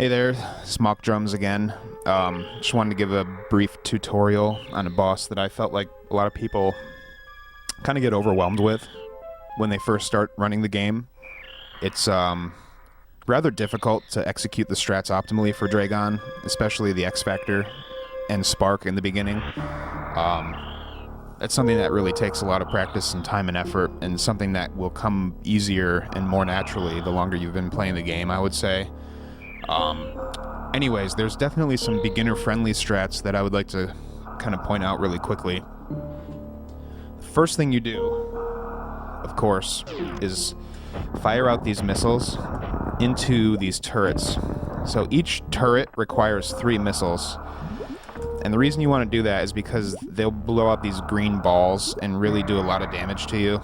Hey there, it's MawcDrums again. Just wanted to give a brief tutorial on a boss that I felt like a lot of people kind of get overwhelmed with when they first start running the game. It's rather difficult to execute the strats optimally for Draygon, especially the X Factor and Spark in the beginning. That's something that really takes a lot of practice and time and effort, and something that will come easier and more naturally the longer you've been playing the game, I would say. Anyways, there's definitely some beginner-friendly strats that I would like to kind of point out really quickly. The first thing you do, of course, is fire out these missiles into these turrets. So each turret requires 3 missiles. And the reason you want to do that is because they'll blow out these green balls and really do a lot of damage to you.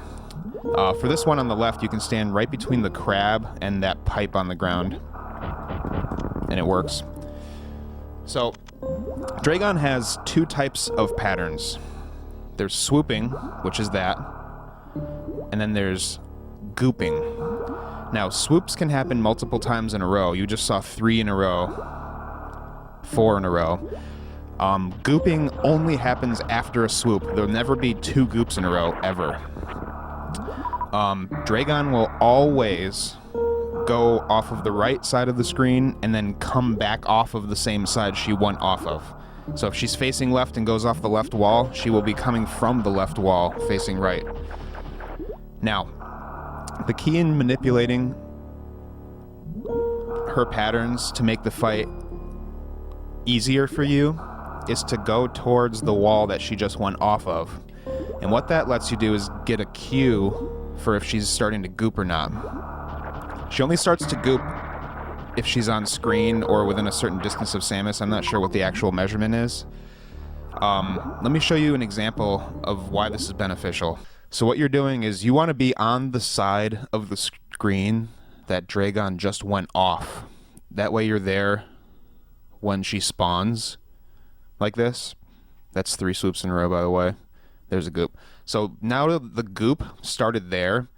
For this one on the left, you can stand right between the crab and that pipe on the ground. And it works. So, Draygon has 2 types of patterns. There's swooping, which is that, and then there's gooping. Now, swoops can happen multiple times in a row. You just saw 3 in a row, 4 in a row. Gooping only happens after a swoop. There'll never be 2 goops in a row, ever. Draygon will always go off of the right side of the screen and then come back off of the same side she went off of. So if she's facing left and goes off the left wall, she will be coming from the left wall facing right. Now, the key in manipulating her patterns to make the fight easier for you is to go towards the wall that she just went off of. And what that lets you do is get a cue for if she's starting to goop or not. She only starts to goop if she's on screen or within a certain distance of Samus. I'm not sure what the actual measurement is. Let me show you an example of why this is beneficial. So what you're doing is you want to be on the side of the screen that Draygon just went off. That way you're there when she spawns like this. That's 3 swoops in a row, by the way. There's a goop. So now the goop started there.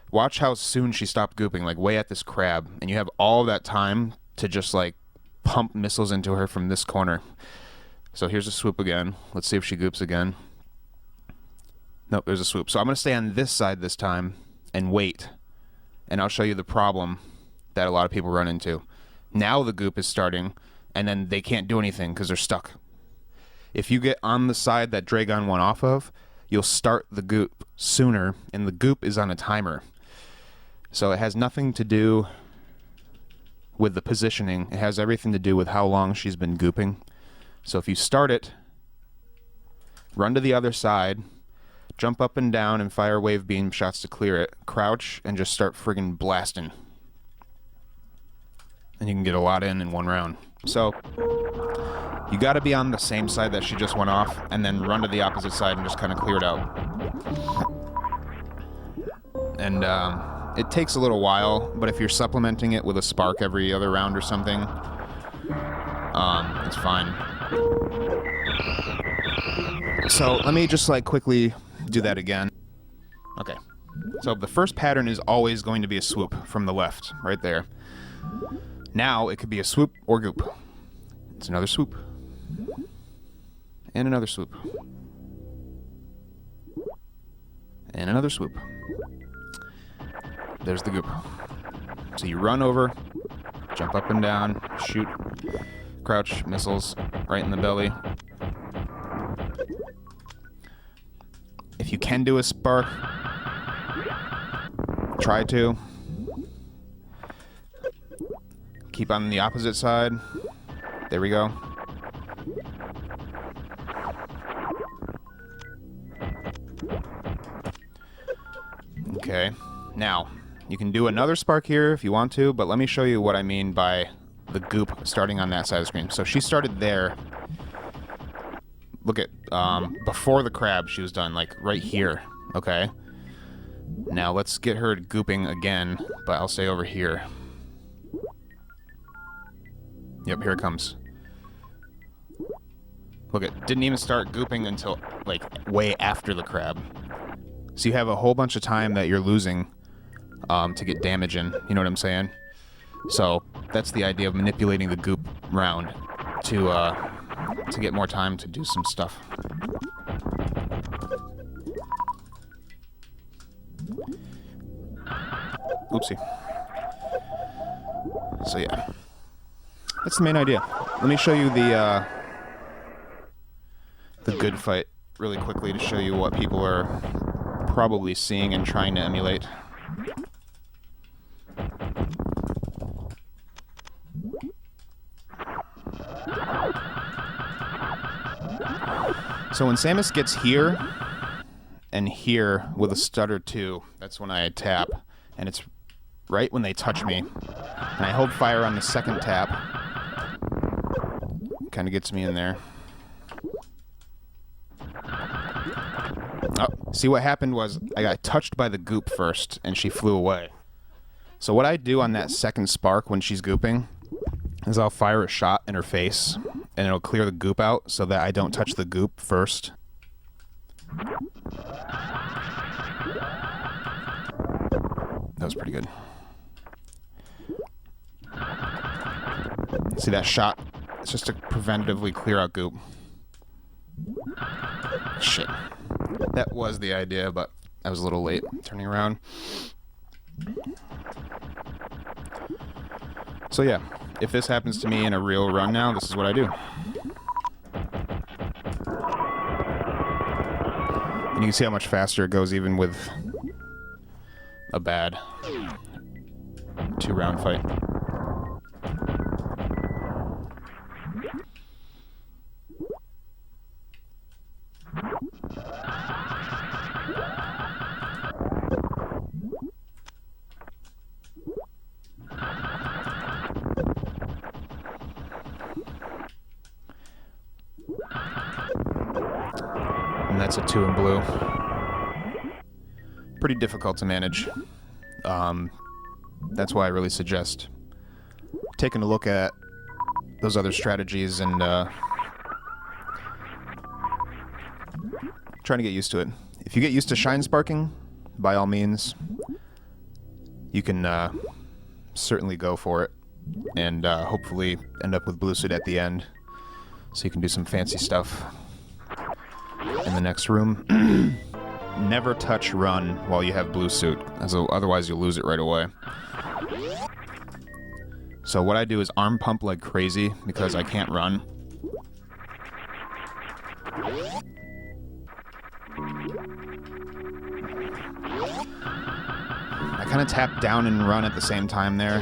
Watch how soon she stopped gooping, like way at this crab, and you have all that time to just like pump missiles into her from this corner. So here's a swoop again. Let's see if she goops again. Nope, there's a swoop. So I'm going to stay on this side this time and wait, and I'll show you the problem that a lot of people run into. Now the goop is starting, and then they can't do anything because they're stuck. If you get on the side that Draygon went off of, you'll start the goop sooner, and the goop is on a timer. So it has nothing to do with the positioning. It has everything to do with how long she's been gooping. So if you start it, run to the other side, jump up and down and fire wave beam shots to clear it, crouch, and just start friggin' blasting. And you can get a lot in one round. So you gotta be on the same side that she just went off, and then run to the opposite side and just kind of clear it out. And it takes a little while, but if you're supplementing it with a spark every other round or something, it's fine. So let me just like quickly do that again. Okay. So the first pattern is always going to be a swoop from the left, right there. Now it could be a swoop or goop. It's another swoop. And another swoop. And another swoop. There's the goop. So you run over, jump up and down, shoot, crouch, missiles, right in the belly. If you can do a spark, try to. Keep on the opposite side. There we go. Okay, now you can do another spark here if you want to, but let me show you what I mean by the goop starting on that side of the screen. So she started there. Look at, before the crab she was done, like right here, okay? Now let's get her gooping again, but I'll say over here. Yep, here it comes. Look, it didn't even start gooping until, like, way after the crab. So you have a whole bunch of time that you're losing to get damage in, you know what I'm saying? So that's the idea of manipulating the goop round to get more time to do some stuff. Oopsie. So yeah, that's the main idea. Let me show you the good fight really quickly to show you what people are probably seeing and trying to emulate. So when Samus gets here and here with a stutter too, that's when I tap, and it's right when they touch me. And I hold fire on the second tap. Kind of gets me in there. Oh, see what happened was I got touched by the goop first, and she flew away. So what I do on that second spark when she's gooping is I'll fire a shot in her face, and it'll clear the goop out so that I don't touch the goop first. That was pretty good. See that shot? It's just to preventatively clear out goop. Shit. That was the idea, but I was a little late turning around. So yeah, if this happens to me in a real run now, this is what I do. And you can see how much faster it goes even with a bad 2-round fight. And that's a 2 in blue. Pretty difficult to manage. That's why I really suggest taking a look at those other strategies and trying to get used to it. If you get used to shine sparking, by all means, you can certainly go for it and hopefully end up with blue suit at the end, so you can do some fancy stuff in the next room. Never touch run while you have blue suit, otherwise you'll lose it right away. So what I do is arm pump like crazy because I can't run. I kind of tap down and run at the same time there.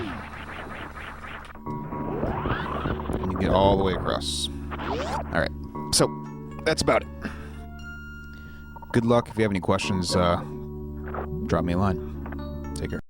And you get all the way across. Alright, so that's about it. Good luck. If you have any questions, drop me a line. Take care.